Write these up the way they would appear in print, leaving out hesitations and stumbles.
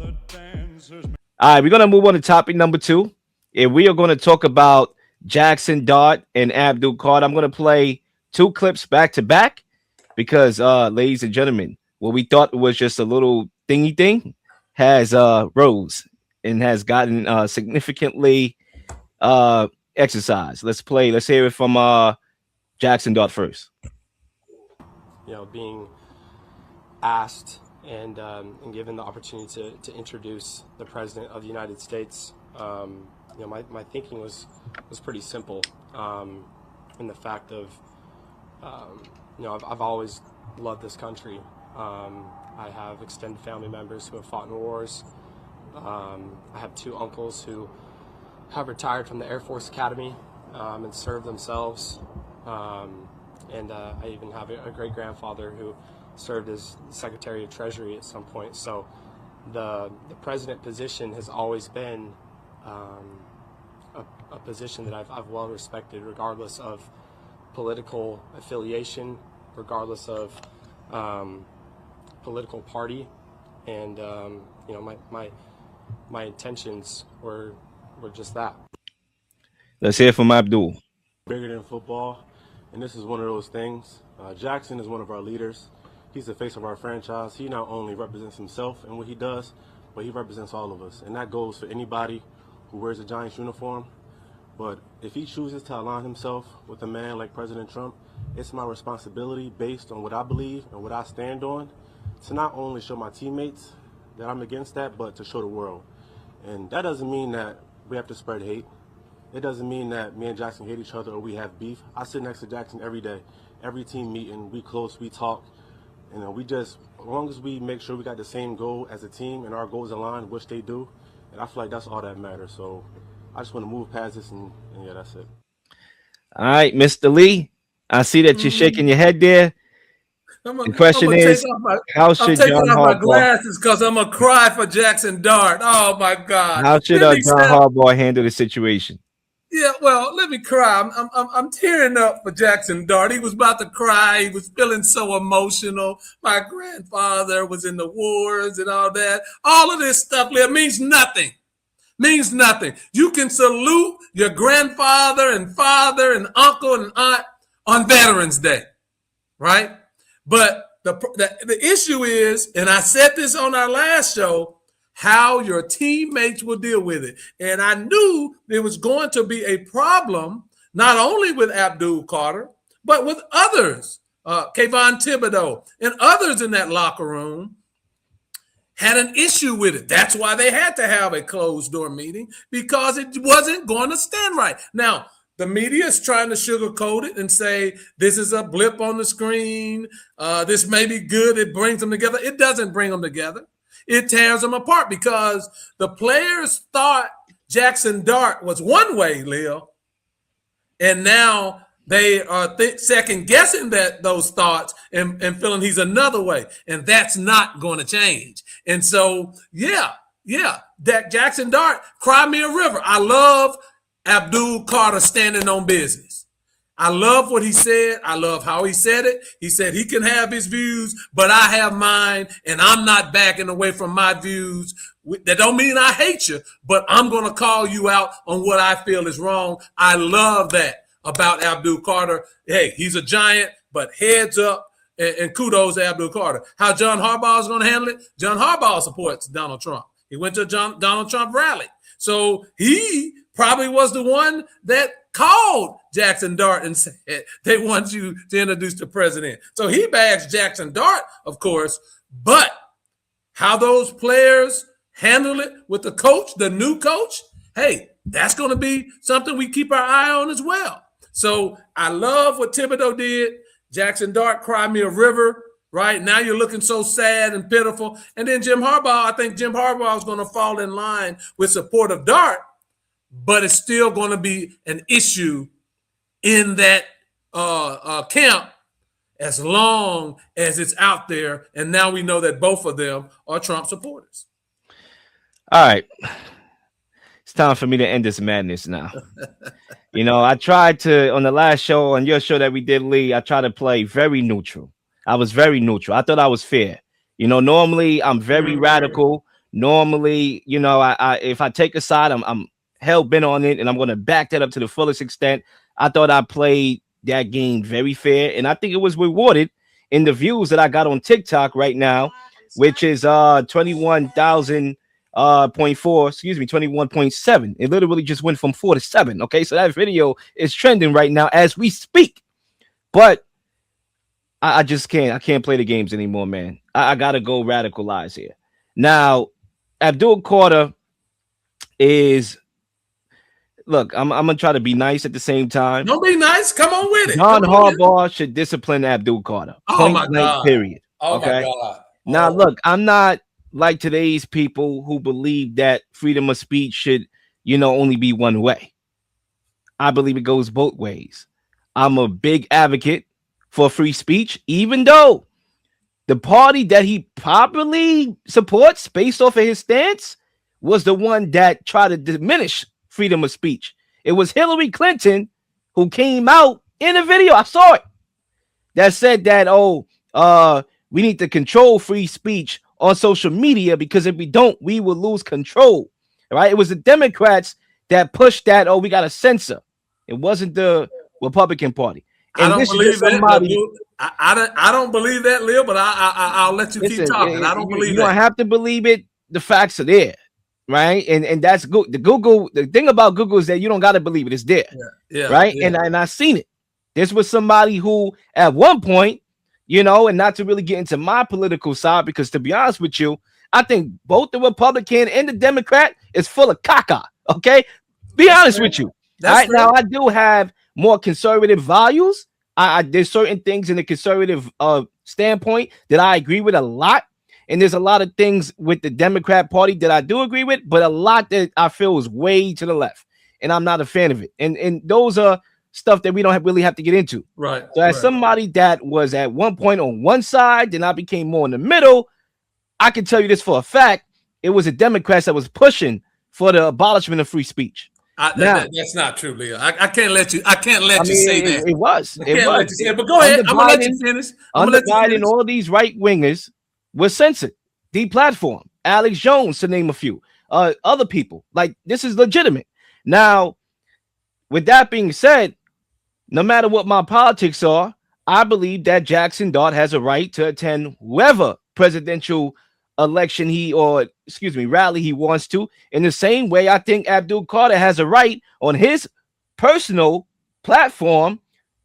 All right, we're gonna move on to topic number 2, and we are going to talk about Jaxson Dart and Abdul Carter. I'm going to play 2 clips back to back because, ladies and gentlemen, what we thought was just a little thingy thing has rose and has gotten significantly exercised. Let's play. Let's hear it from Jaxson Dart first. Being asked and given the opportunity to introduce the President of the United States, my thinking was pretty simple, in the fact of, I've always loved this country. I have extended family members who have fought in wars. I have 2 uncles who have retired from the Air Force Academy and served themselves. And I even have a great-grandfather who served as Secretary of Treasury at some point. So the president position has always been a position that I've well respected, regardless of political affiliation, regardless of political party. And my intentions were just that. Let's hear from Abdul. Bigger than football, and this is one of those things. Jaxson is one of our leaders. He's the face of our franchise. He not only represents himself and what he does, but he represents all of us. And that goes for anybody who wears a Giants uniform. But if he chooses to align himself with a man like President Trump, it's my responsibility, based on what I believe and what I stand on, to not only show my teammates that I'm against that, but to show the world. And that doesn't mean that we have to spread hate. It doesn't mean that me and Jaxson hate each other or we have beef. I sit next to Jaxson every day, every team meeting. We close, we talk. We just, as long as we make sure we got the same goal as a team and our goals align, which they do, and I feel like that's all that matters. So I just want to move past this, and yeah, that's it. All right, Mr. Lee, I see that you're shaking your head there. The question is, how should John Harbaugh? My glasses because I'm gonna cry for Jaxson Dart. Oh my God! How should John Harbaugh handle the situation? Yeah, well, let me cry. I'm tearing up for Jaxson Dart. He was about to cry. He was feeling so emotional. My grandfather was in the wars and all that. All of this stuff, Leah, means nothing. Means nothing. You can salute your grandfather and father and uncle and aunt on Veterans Day, right? But the issue is, and I said this on our last show, how your teammates will deal with it. And I knew there was going to be a problem, not only with Abdul Carter, but with others. Kayvon Thibodeau and others in that locker room had an issue with it. That's why they had to have a closed door meeting, because it wasn't going to stand right. Now, the media is trying to sugarcoat it and say this is a blip on the screen. This may be good. It brings them together. It doesn't bring them together. It tears them apart, because the players thought Jaxson Dart was one way, Leo, and now they are second guessing those thoughts and feeling he's another way, and that's not going to change. And so, yeah, that Jaxson Dart, cry me a river. I love Abdul Carter standing on business. I love what he said. I love how he said it. He said he can have his views, but I have mine, and I'm not backing away from my views. That don't mean I hate you, but I'm going to call you out on what I feel is wrong. I love that about Abdul Carter. Hey, he's a giant, but heads up, and kudos to Abdul Carter. How John Harbaugh is going to handle it? John Harbaugh supports Donald Trump. He went to a Donald Trump rally. So he probably was the one that called Jaxson Dart and said they want you to introduce the president. So he bags Jaxson Dart, of course, but how those players handle it with the coach, the new coach, hey, that's going to be something we keep our eye on as well. So I love what Thibodeau did. Jaxson Dart, cry me a river. Right now, you're looking so sad and pitiful. And then Jim Harbaugh, I think Jim Harbaugh is going to fall in line with support of Dart, but it's still going to be an issue in that camp as long as it's out there. And now we know that both of them are Trump supporters. All right. It's time for me to end this madness now. I tried to, on the last show, on your show that we did, Lee, I tried to play very neutral. I was very neutral. I thought I was fair. Normally I'm very radical. Normally, you know, I if I take a side, I'm hell bent on it, and I'm going to back that up to the fullest extent. I thought I played that game very fair, and I think it was rewarded in the views that I got on TikTok right now, which is 21,000 0.4, excuse me, 21.7. It literally just went from 4 to 7. Okay, so that video is trending right now as we speak. But I just can't. I can't play the games anymore, man. I gotta go radicalize here. Now, Abdul Carter is. Look, I'm gonna try to be nice at the same time. Don't be nice. Come on with it. John Harbaugh should discipline Abdul Carter. Oh my God. Period. Oh okay? my God. Now, look, I'm not like today's people who believe that freedom of speech should, you know, only be one way. I believe it goes both ways. I'm a big advocate for free speech, even though the party that he properly supports based off of his stance was the one that tried to diminish freedom of speech. It was Hillary Clinton who came out in a video, I saw it, that said that, we need to control free speech on social media, because if we don't, we will lose control. Right? It was the Democrats that pushed that, we got to censor. It wasn't the Republican Party. And I don't believe that. I don't believe that, Lil, but I'll let you keep talking. I don't believe that. You don't have to believe it. The facts are there, right? And that's good. The thing about Google is that you don't got to believe it. It's there, right? Yeah. And I seen it. This was somebody who, at one point, you know, and not to really get into my political side, because to be honest with you, I think both the Republican and the Democrat is full of caca. Okay, be honest with you. Right now, I do have more conservative values. There's certain things in the conservative standpoint that I agree with a lot, and there's a lot of things with the Democrat Party that I do agree with, but a lot that I feel is way to the left, and I'm not a fan of it. And those are stuff that we don't really have to get into. Right. So as somebody that was at one point on one side, then I became more in the middle, I can tell you this for a fact: it was the Democrats that was pushing for the abolishment of free speech. That's not true, Leo. I can't let you. I can't let you say that. It was. Let you say it, but go ahead. I'm gonna let you finish. Under Biden, all these right wingers were censored, deplatformed. Alex Jones, to name a few. Other people, like, this is legitimate. Now, with that being said, no matter what my politics are, I believe that Jaxson Dart has a right to attend whoever presidential election rally he wants to. In the same way, I think Abdul Carter has a right on his personal platform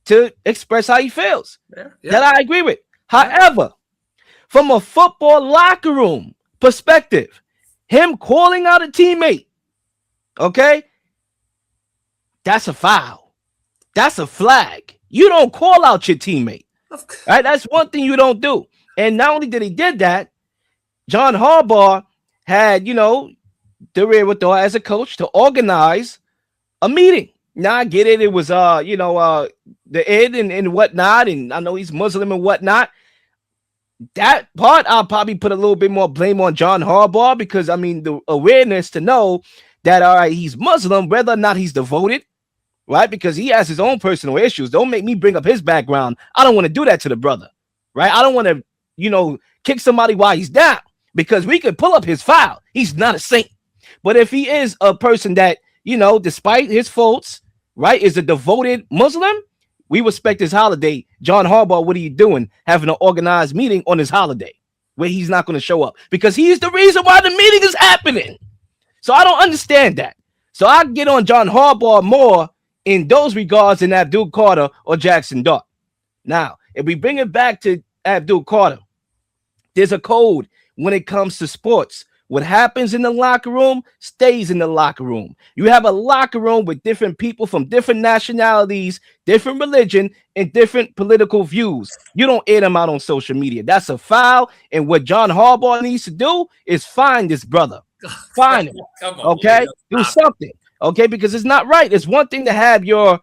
to express how he feels. That I agree with. However, from a football locker room perspective, him calling out a teammate, okay, that's a foul. That's a flag. You don't call out your teammate. Right? That's one thing you don't do. And not only did he did that, John Harbaugh had, you know, the wherewithal as a coach to organize a meeting. Now I get it. It was, the id and whatnot. And I know he's Muslim and whatnot. That part, I'll probably put a little bit more blame on John Harbaugh, because, I mean, the awareness to know that, all right, he's Muslim, whether or not he's devoted, right? Because he has his own personal issues. Don't make me bring up his background. I don't want to do that to the brother, right? I don't want to, kick somebody while he's down, because we could pull up his file. He's not a saint. But if he is a person that, despite his faults, right, is a devoted Muslim, we respect his holiday. John Harbaugh, what are you doing? Having an organized meeting on his holiday where he's not going to show up, because he's the reason why the meeting is happening. So I don't understand that. So I get on John Harbaugh more in those regards than Abdul Carter or Jaxson Dart. Now, if we bring it back to Abdul Carter, there's a code when it comes to sports. What happens in the locker room stays in the locker room. You have a locker room with different people from different nationalities, different religion, and different political views. You don't air them out on social media. That's a foul. And what John Harbaugh needs to do is find this brother. Find him. Okay? Do something. Okay? Because it's not right. It's one thing to have your,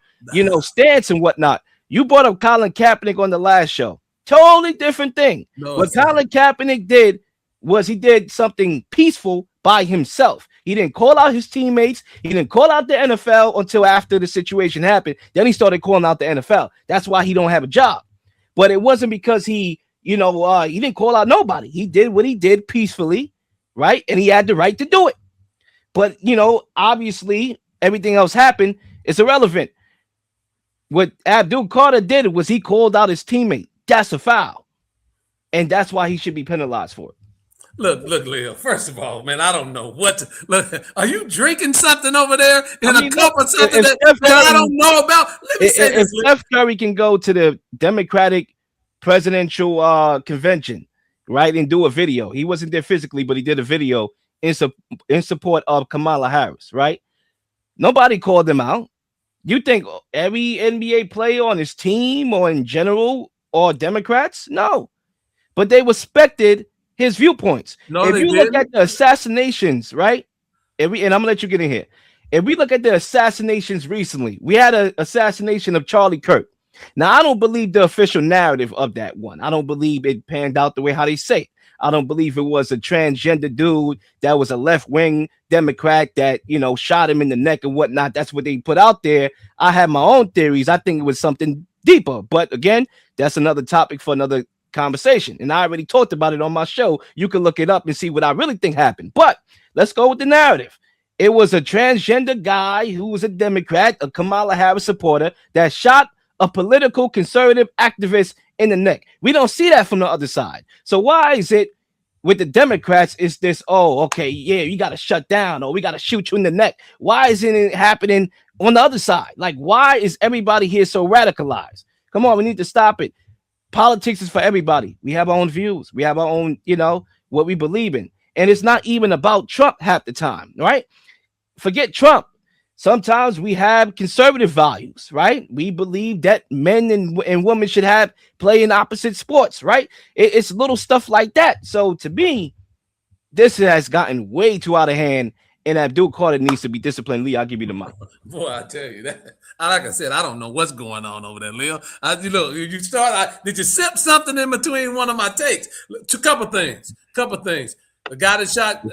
stance and whatnot. You brought up Colin Kaepernick on the last show. Totally different thing. What Colin Kaepernick did was he did something peaceful by himself. He didn't call out his teammates. He didn't call out the NFL until after the situation happened. Then he started calling out the NFL. That's why he don't have a job. But it wasn't because he didn't call out nobody. He did what he did peacefully, right? And he had the right to do it. But, obviously everything else happened. It's irrelevant. What Abdul Carter did was he called out his teammate. That's a foul. And that's why he should be penalized for it. Look, Leo. First of all, man, I don't know what to look. Are you drinking something over there in a cup or something that I don't know about? Let me say this. If Steph Curry can go to the Democratic presidential convention, right, and do a video. He wasn't there physically, but he did a video in support of Kamala Harris, right? Nobody called him out. You think every NBA player on his team or in general or Democrats? No. But they respected his viewpoints. No, if you look at the assassinations, right? And I'm gonna let you get in here. If we look at the assassinations recently, we had an assassination of Charlie Kirk. Now, I don't believe the official narrative of that one. I don't believe it panned out the way how they say it. I don't believe it was a transgender dude that was a left-wing Democrat that, shot him in the neck and whatnot. That's what they put out there. I have my own theories. I think it was something deeper. But again, that's another topic for another conversation. And I already talked about it on my show. You can look it up and see what I really think happened. But let's go with the narrative. It was a transgender guy who was a Democrat, a Kamala Harris supporter, that shot a political conservative activist in the neck. We don't see that from the other side. So why is it with the Democrats is this, you got to shut down or we got to shoot you in the neck? Why isn't it happening on the other side? Like, why is everybody here so radicalized? Come on, we need to stop it. Politics is for everybody. We have our own views. We have our own, what we believe in. And it's not even about Trump half the time, right? Forget Trump. Sometimes we have conservative values, right? We believe that men and women should play in opposite sports, right? It's little stuff like that. So to me, this has gotten way too out of hand, and Abdul Carter needs to be disciplined. Lee, I'll give you the mic. Boy, I tell you that. Like I said, I don't know what's going on over there, Leo. Did you sip something in between one of my takes? A couple things. The guy that shot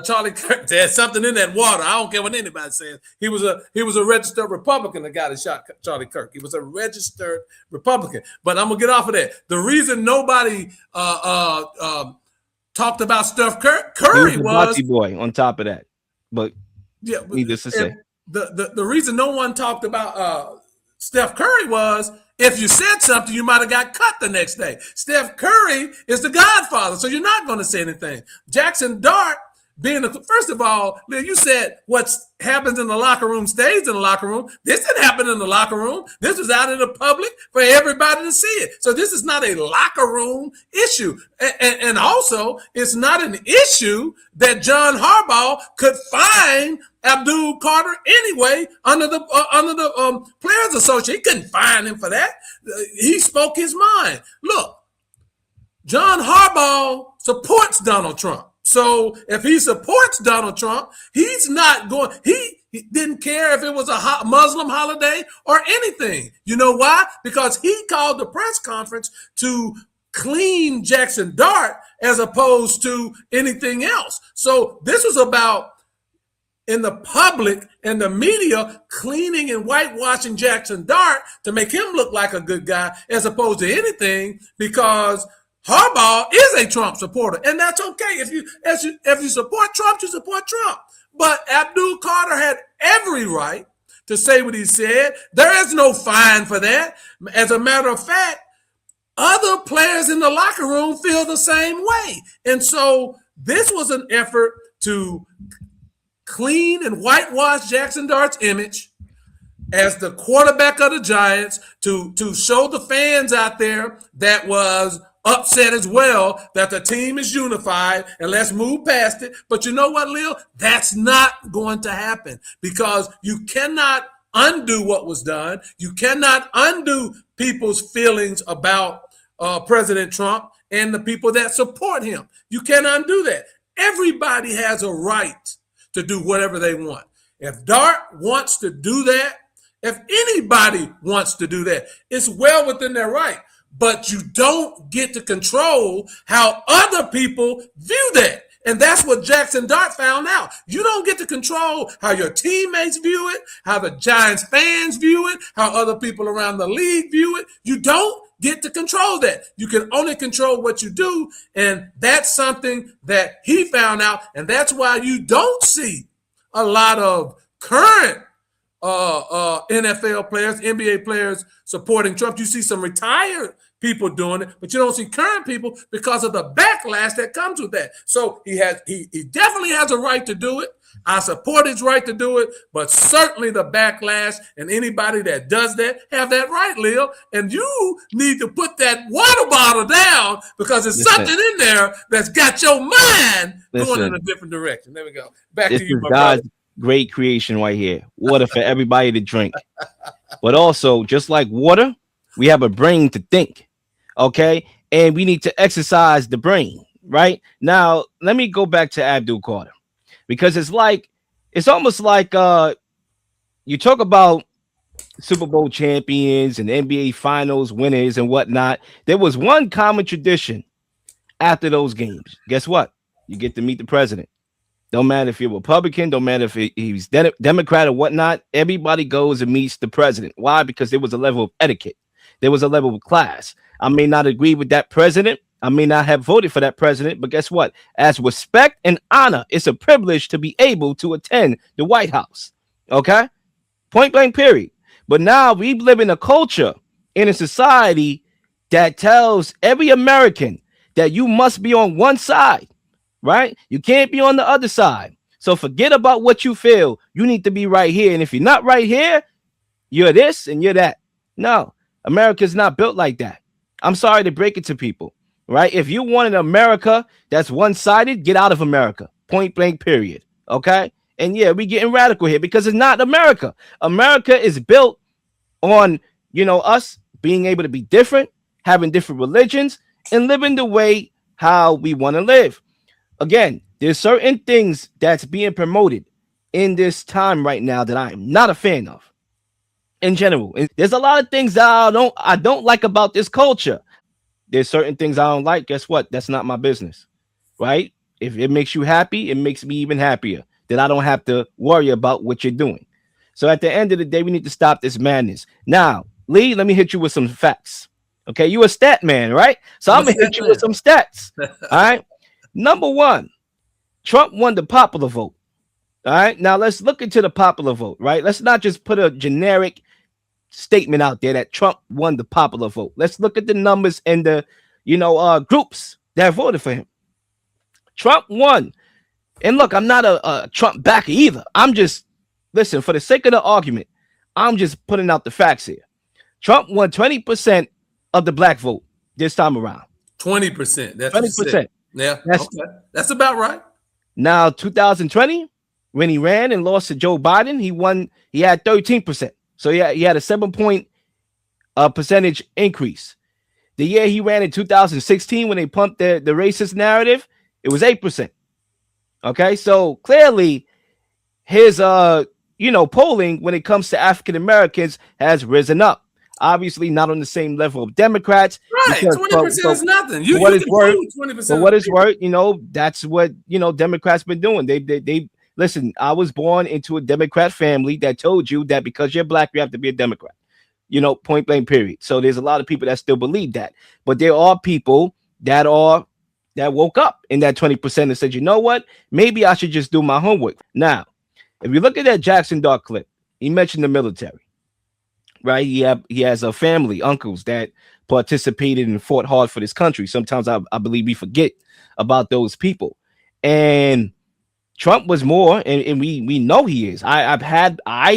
Charlie Kirk, there's something in that water. I don't care what anybody says. He was a registered Republican, the guy that shot Charlie Kirk. He was a registered Republican. But I'm going to get off of that. The reason nobody talked about Steph Curry was boy on top of that. But yeah, needless to say. The reason no one talked about Steph Curry was if you said something, you might have got cut the next day. Steph Curry is the godfather, so you're not going to say anything. Jaxson Dart, first of all, you said what happens in the locker room stays in the locker room. This didn't happen in the locker room. This was out in the public for everybody to see it. So this is not a locker room issue. And also, it's not an issue that John Harbaugh could fine Abdul Carter anyway under the Players Association. He couldn't fine him for that. He spoke his mind. Look, John Harbaugh supports Donald Trump. So if he supports Donald Trump, he's not going. He didn't care if it was a Muslim holiday or anything. You know why? Because he called the press conference to clean Jaxson Dart as opposed to anything else. So this was about, in the public and the media, cleaning and whitewashing Jaxson Dart to make him look like a good guy as opposed to anything, because Harbaugh is a Trump supporter, and that's okay. If you support Trump, you support Trump. But Abdul Carter had every right to say what he said. There is no fine for that. As a matter of fact, other players in the locker room feel the same way. And so this was an effort to clean and whitewash Jaxson Dart's image as the quarterback of the Giants, to show the fans out there that was upset as well that the team is unified and let's move past it. But you know what, Lil? That's not going to happen, because you cannot undo what was done. You cannot undo people's feelings about President Trump and the people that support him. You can't undo that. Everybody has a right to do whatever they want. If Dart wants to do that, if anybody wants to do that, it's well within their right. But you don't get to control how other people view that. And that's what Jaxson Dart found out. You don't get to control how your teammates view it, how the Giants fans view it, how other people around the league view it. You don't get to control that. You can only control what you do, and that's something that he found out, and that's why you don't see a lot of current NFL players, NBA players supporting Trump. You see some retired people doing it, but you don't see current people because of the backlash that comes with that. So he definitely has a right to do it. I support his right to do it, but certainly the backlash and anybody that does that have that right, Leo. And you need to put that water bottle down because there's something in there that's got your mind going in a different direction. There we go. Back to you, my brother. Great creation right here. Water for everybody to drink. But also, just like water, we have a brain to think. Okay. And we need to exercise the brain. Right now, let me go back to Abdul Carter, because it's almost like you talk about Super Bowl champions and NBA finals winners and whatnot. There was one common tradition after those games. Guess what? You get to meet the president. Don't matter if you're Republican, don't matter if he's Democrat or whatnot. Everybody goes and meets the president. Why? Because there was a level of etiquette. There was a level of class. I may not agree with that president. I may not have voted for that president, but guess what? As respect and honor, it's a privilege to be able to attend the White House. Okay? Point blank, period. But now we live in a culture, in a society that tells every American that you must be on one side. Right? You can't be on the other side. So forget about what you feel. You need to be right here. And if you're not right here, you're this and you're that. No, America's not built like that. I'm sorry to break it to people. Right? If you want an America that's one-sided, get out of America. Point blank, period. Okay? And yeah, we're getting radical here because it's not America. America is built on, us being able to be different, having different religions, and living the way how we want to live. Again, there's certain things that's being promoted in this time right now that I'm not a fan of in general. And there's a lot of things that I don't like about this culture. There's certain things I don't like. Guess what? That's not my business, right? If it makes you happy, it makes me even happier that I don't have to worry about what you're doing. So at the end of the day, we need to stop this madness. Now, Lee, let me hit you with some facts. Okay, you a stat man, right? So I'm going to hit you with some stats, all right? Number one, Trump won the popular vote. All right. Now let's look into the popular vote, right? Let's not just put a generic statement out there that Trump won the popular vote. Let's look at the numbers and the, groups that voted for him. Trump won. And look, I'm not a Trump backer either. I'm just, listen, for the sake of the argument, I'm just putting out the facts here. Trump won 20% of the black vote this time around. 20%. That's 20%. Yeah, that's about right. Now, 2020, when he ran and lost to Joe Biden, he had 13%. So he had a 7-point percentage increase. The year he ran in 2016, when they pumped the racist narrative, it was 8%. Okay, so clearly his polling when it comes to African Americans has risen up. Obviously, not on the same level of Democrats. Right, 20% is nothing. For what it's worth, that's what Democrats been doing. They listen. I was born into a Democrat family that told you that because you're black, you have to be a Democrat. Point blank, period. So there's a lot of people that still believe that, but there are people that woke up in that 20% and said, you know what, maybe I should just do my homework. Now, if you look at that Jaxson Dart clip, he mentioned the military. Right, he has a family, uncles that participated and fought hard for this country. Sometimes I believe we forget about those people. And Trump was more, and we know he is. I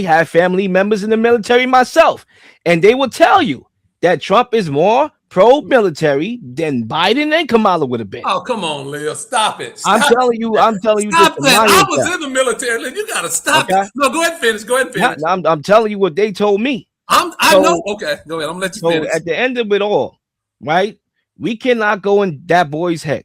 have family members in the military myself, and they will tell you that Trump is more pro-military than Biden and Kamala would have been. Oh, come on, Leo, stop it! I'm telling you. Stop that! I was in the military. You gotta stop it. No, go ahead and finish. I'm telling you what they told me. I know. Okay, go ahead. I'm gonna let you finish. At the end of it all, right? We cannot go in that boy's head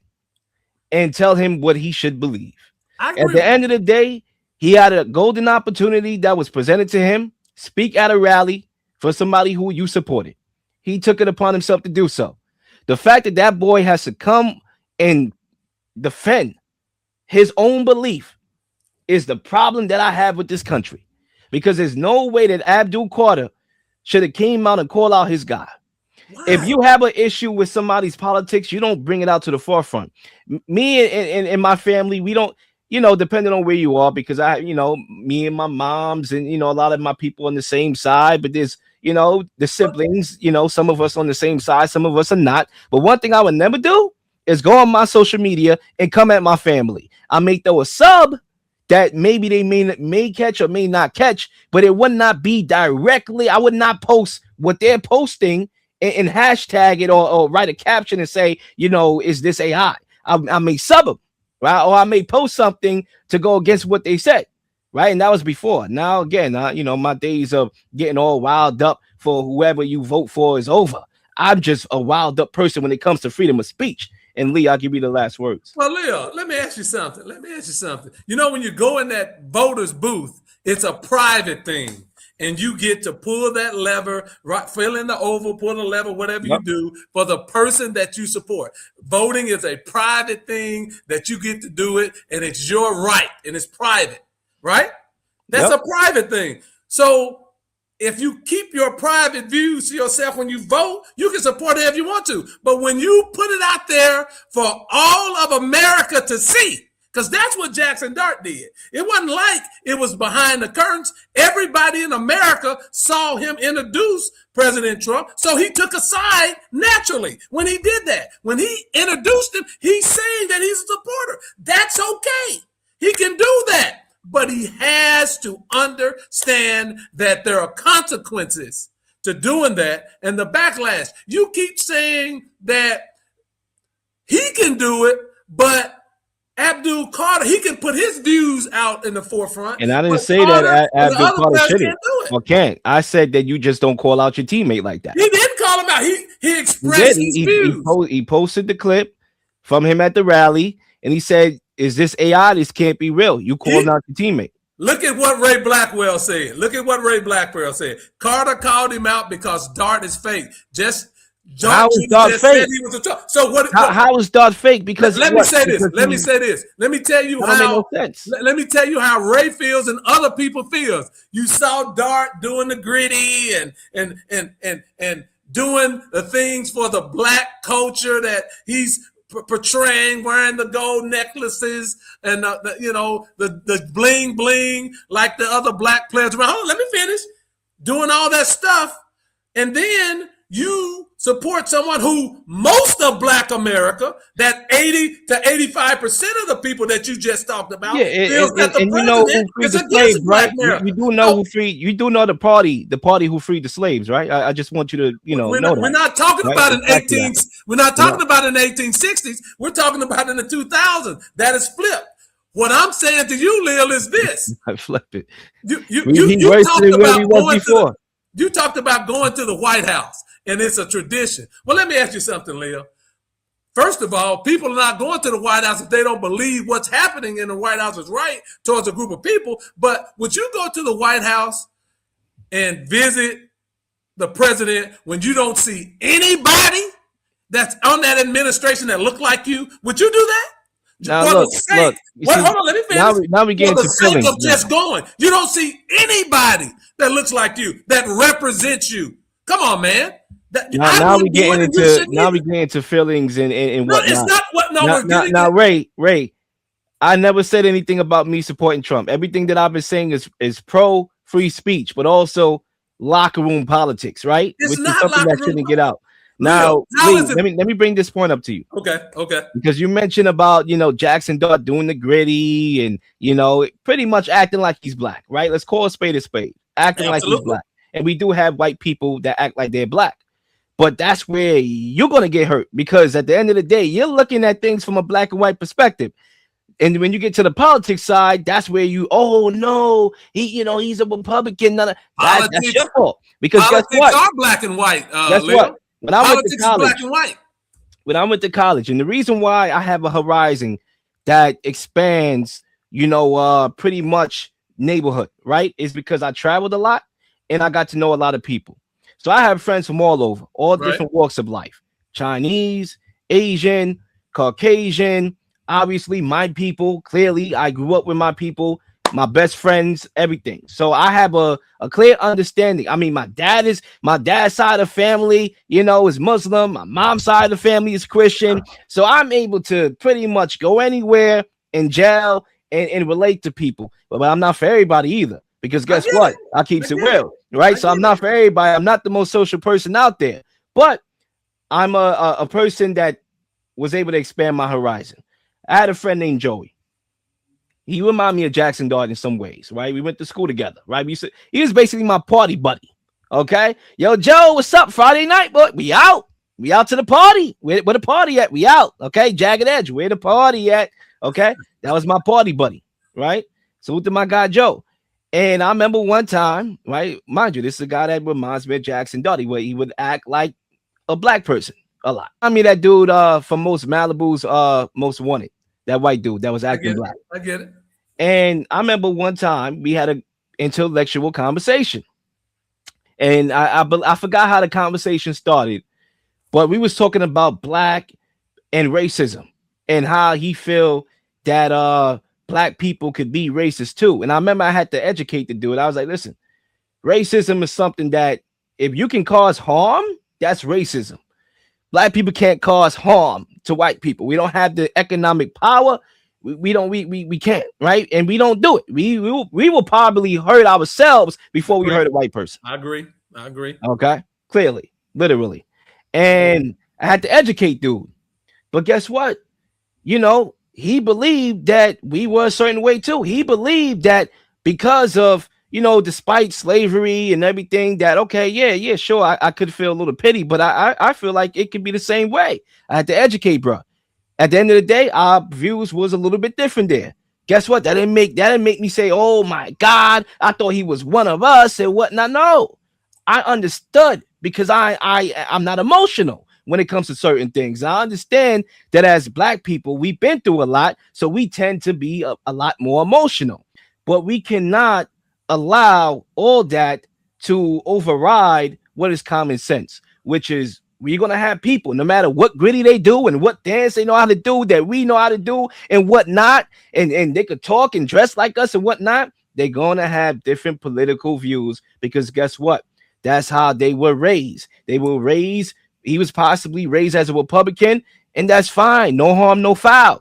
and tell him what he should believe. At the end of the day, he had a golden opportunity that was presented to him. Speak at a rally for somebody who you supported. He took it upon himself to do so. The fact that that boy has to come and defend his own belief is the problem that I have with this country, because there's no way that Abdul Carter should have came out and called out his guy. If you have an issue with somebody's politics, you don't bring it out to the forefront. Me and my family, we don't, depending on where you are, because me and my moms and, a lot of my people on the same side, but there's, the siblings, some of us on the same side, some of us are not. But one thing I would never do is go on my social media and come at my family. I may throw a sub that maybe they may catch or may not catch, but it would not be directly. I would not post what they're posting and hashtag it or write a caption and say, is this AI? I may sub them, right? Or I may post something to go against what they said, right? And that was before. Now, again, my days of getting all wild up for whoever you vote for is over. I'm just a wild up person when it comes to freedom of speech. And Lee, I'll give you the last words. Well, Leo, let me ask you something. When you go in that voter's booth, it's a private thing. And you get to pull that lever, right, fill in the oval, pull the lever, whatever you do for the person that you support. Voting is a private thing that you get to do it, and it's your right, and it's private, right? That's a private thing. So if you keep your private views to yourself when you vote, you can support it if you want to. But when you put it out there for all of America to see, because that's what Jaxson Dart did. It wasn't like it was behind the curtains. Everybody in America saw him introduce President Trump, so he took a side naturally when he did that. When he introduced him, he's saying that he's a supporter. That's okay. He can do that. But he has to understand that there are consequences to doing that and the backlash. You keep saying that he can do it, but Abdul Carter, he can put his views out in the forefront. And I didn't say that Abdul Carter shouldn't or can't. I said that you just don't call out your teammate like that. He didn't call him out. He expressed his views. He posted the clip from him at the rally, and he said, is this AI? This can't be real. You called out your teammate. Look at what Ray Blackwell said. Carter called him out because Dart is fake. How is Dart fake? So how is Dart fake? Because let me say this. Let me tell you how. Let me tell you how Ray feels and other people feels. You saw Dart doing the gritty and doing the things for the black culture that he's portraying, wearing the gold necklaces and the bling bling like the other black players around. Hold on, let me finish. Doing all that stuff, and then you support someone who most of Black America, that 80 to 85% of the people that you just talked about, feels that the president is against Black America. You do know who freed. You do know the party who freed the slaves, right? I just want you to, know that. We're not talking about We're not talking about in the 1860s. We're talking about in the 2000s. That is flipped. What I'm saying to you, Lil, is this. I flipped it. You talked about going to the White House. And it's a tradition. Well, let me ask you something, Leo. First of all, people are not going to the White House if they don't believe what's happening in the White House is right towards a group of people. But would you go to the White House and visit the president when you don't see anybody that's on that administration that look like you? Would you do that? Now, look. Hold on, let me finish. Now we get into feelings. Just going. You don't see anybody that looks like you, that represents you. Come on, man. Now we get into feelings and whatnot. It's not what. Now, Ray, I never said anything about me supporting Trump. Everything that I've been saying is pro free speech, but also locker room politics, right? It's which not is something that shouldn't get out. Now, let me bring this point up to you. Okay. Because you mentioned about Jaxson Dart doing the gritty and pretty much acting like he's black, right? Let's call a spade, acting like he's black. And we do have white people that act like they're black. But that's where you're going to get hurt, because at the end of the day, you're looking at things from a black and white perspective. And when you get to the politics side, that's where he's a Republican. That's your fault. Because guess what? Are black and white. Guess what? When I went to college, black and white. When I went to college, and the reason why I have a horizon that expands, pretty much neighborhood, right, is because I traveled a lot and I got to know a lot of people. So I have friends from all over, all different walks of life. Chinese, Asian, Caucasian, obviously my people. Clearly, I grew up with my people. my best friends, everything. So I have a clear understanding. I mean, my dad's side of the family, is Muslim. My mom's side of the family is Christian. So I'm able to pretty much go anywhere in jail and relate to people. But I'm not for everybody either. Because guess what? I keep it real, right? So I'm not for everybody. I'm not the most social person out there. But I'm a person that was able to expand my horizon. I had a friend named Joey. He reminded me of Jaxson Dart in some ways, right? We went to school together, right? He was basically my party buddy, okay? Yo, Joe, what's up? Friday night, boy. We out. We out to the party. Where the party at? We out, okay? Jagged Edge, where the party at? Okay? That was my party buddy, right? Salute to my guy, Joe. And I remember one time, right? Mind you, this is a guy that reminds me of Jaxson Dart, where he would act like a black person a lot. I mean, that dude from Most Malibu's Most Wanted, that white dude that was acting black. I get it. And I remember one time we had an intellectual conversation. And I forgot how the conversation started, but we was talking about black and racism and how he feel that black people could be racist too. And I remember I had to educate the dude. I was like, listen, racism is something that if you can cause harm, that's racism. Black people can't cause harm to white people. We don't have the economic power. We can't, right? And we don't do it. We will probably hurt ourselves before we hurt a white person. I agree. Okay, clearly, literally. And I had to educate dude. But guess what? He believed that we were a certain way too. He believed that because of, despite slavery and everything, that, okay, yeah, sure, I could feel a little pity, but I feel like it could be the same way. I had to educate, bro. At the end of the day, our views was a little bit different there. Guess what? That didn't make me say, oh my God, I thought he was one of us and whatnot. No, I understood because I'm not emotional when it comes to certain things. I understand that as black people, we've been through a lot, so we tend to be a lot more emotional. But we cannot allow all that to override what is common sense, which is we're going to have people, no matter what gritty they do and what dance they know how to do, that we know how to do and whatnot, and they could talk and dress like us and whatnot, they're going to have different political views because guess what? That's how they were raised. They were raised. He was possibly raised as a Republican, and that's fine. No harm, no foul.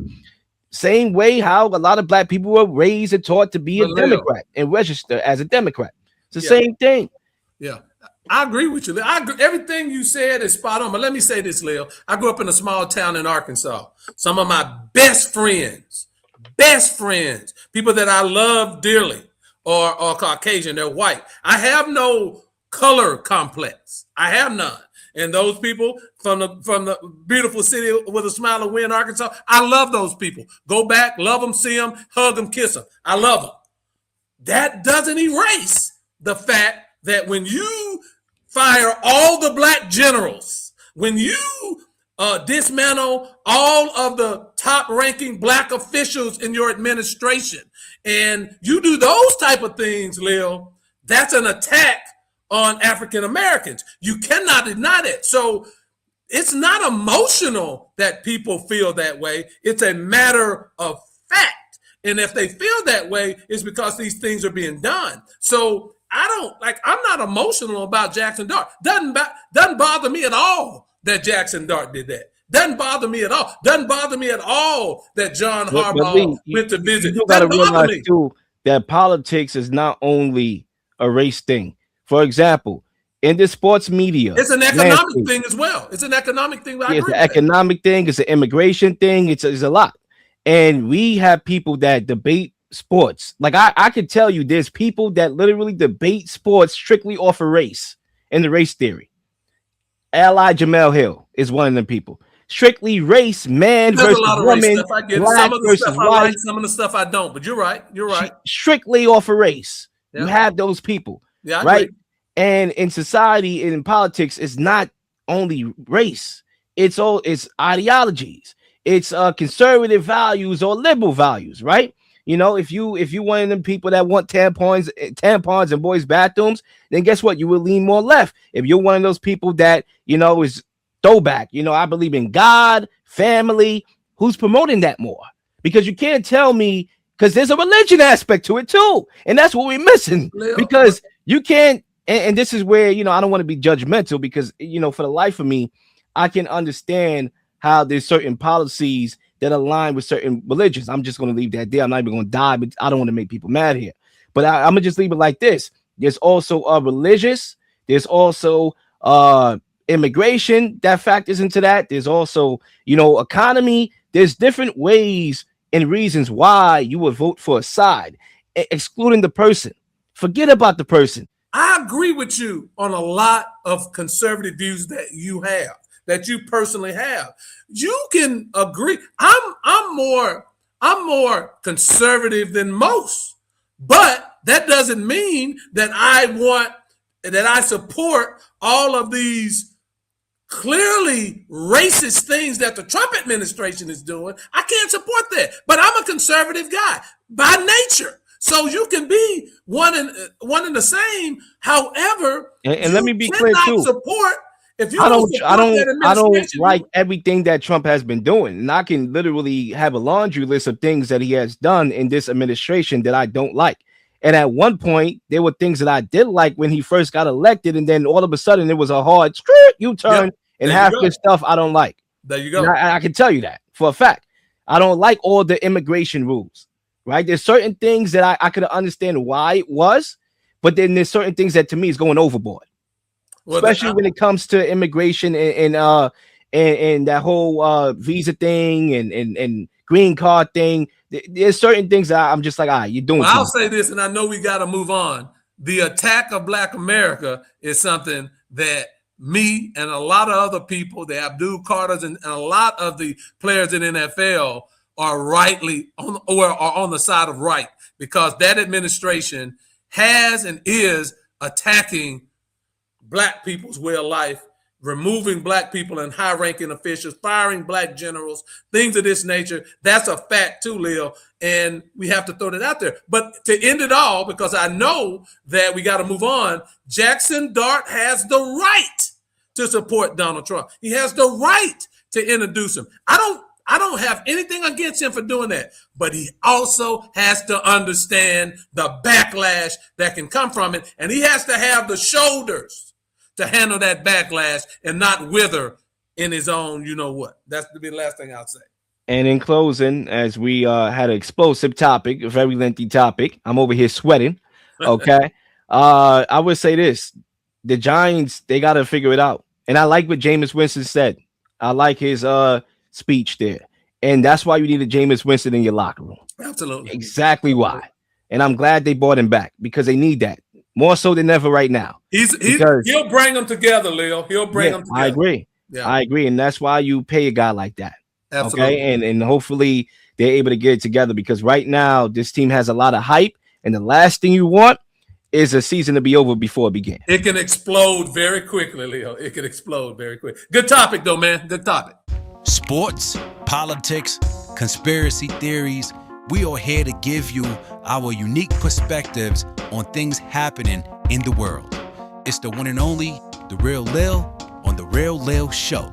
Same way how a lot of black people were raised and taught to be a Democrat and register as a Democrat. It's the same thing. Yeah, I agree with you. Everything you said is spot on. But let me say this, Lil. I grew up in a small town in Arkansas. Some of my best friends, people that I love dearly are Caucasian. They're white. I have no color complex. I have none. And those people from the beautiful city with a smile of wind, Arkansas, I love those people. Go back, love them, see them, hug them, kiss them. I love them. That doesn't erase the fact that when you fire all the black generals, when you dismantle all of the top-ranking black officials in your administration, and you do those type of things, Lil, that's an attack on African Americans. You cannot deny that. So it's not emotional that people feel that way. It's a matter of fact. And if they feel that way, it's because these things are being done. So I'm not emotional about Jaxson Dart. Doesn't bother me at all that Jaxson Dart did that. Doesn't bother me at all. Doesn't bother me at all that John Harbaugh went to visit. You got to realize too that politics is not only a race thing. For example, in the sports media, it's an economic thing as well. It's an economic thing. It's an economic thing. It's an immigration thing. It's a lot. And we have people that debate sports. Like I could tell you, there's people that literally debate sports strictly off of race and the race theory. Ally Jamel Hill is one of them people. Strictly race, man versus woman, black versus white. Some of the stuff I don't, but you're right. Strictly off of race. Yeah. You have those people, right? And in society and in politics, it's not only race. It's ideologies. It's conservative values or liberal values, right? If you one of them people that want tampons in boys' bathrooms, then guess what? You will lean more left. If you're one of those people that is throwback, I believe in God, family, who's promoting that more? Because you can't tell me because there's a religion aspect to it too, and that's what we're missing. Lil. Because you can't, and this is where, I don't want to be judgmental, because for the life of me, I can understand how there's certain policies that align with certain religions. I'm just going to leave that there. I'm not even going to die, but I don't want to make people mad here. But I'm gonna just leave it like this. There's also religious. There's also immigration that factors into that. There's also, economy. There's different ways and reasons why you would vote for a side, excluding the person. Forget about the person. I agree with you on a lot of conservative views that you personally have. You can agree. I'm more conservative than most, but that doesn't mean that I support all of these clearly racist things that the Trump administration is doing. I can't support that, but I'm a conservative guy by nature. So you can be one and the same. However, and let me be clear too. Support if you I don't like everything that Trump has been doing, and I can literally have a laundry list of things that he has done in this administration that I don't like. And at one point, there were things that I did like when he first got elected, and then all of a sudden, it was a hard U-turn, and half the stuff I don't like. There you go. I can tell you that for a fact. I don't like all the immigration rules. Right? There's certain things that I could understand why it was, but then there's certain things that to me is going overboard. Well, especially when it comes to immigration and that whole visa thing and green card thing. There's certain things that I'm just like, you're doing. Well, I'll say this, and I know we got to move on. The attack of Black America is something that me and a lot of other people, the Abdul Carters and a lot of the players in NFL are rightly on the side of right, because that administration has and is attacking Black people's way of life, removing Black people and high-ranking officials, firing Black generals, things of this nature. That's a fact too, Leo, and we have to throw that out there. But to end it all, because I know that we got to move on, Jaxson Dart has the right to support Donald Trump. He has the right to introduce him. I don't have anything against him for doing that, but he also has to understand the backlash that can come from it, and he has to have the shoulders to handle that backlash and not wither in his own, That's the last thing I'll say. And in closing, as we had an explosive topic, a very lengthy topic, I'm over here sweating. Okay. I would say this. The Giants, they got to figure it out. And I like what Jameis Winston said. I like his speech there. And that's why you need a Jameis Winston in your locker room. Absolutely. Exactly why. And I'm glad they brought him back, because they need that more so than ever right now. He'll bring them together, Leo. He'll bring them together. I agree. Yeah. I agree. And that's why you pay a guy like that. Absolutely. Okay. And hopefully they're able to get it together, because right now this team has a lot of hype. And the last thing you want is a season to be over before it begins. It can explode very quickly, Leo. It can explode very quick. Good topic, though, man. Good topic. Sports, politics, conspiracy theories. We are here to give you our unique perspectives on things happening in the world. It's the one and only The Real Lil on The Real Lil Show.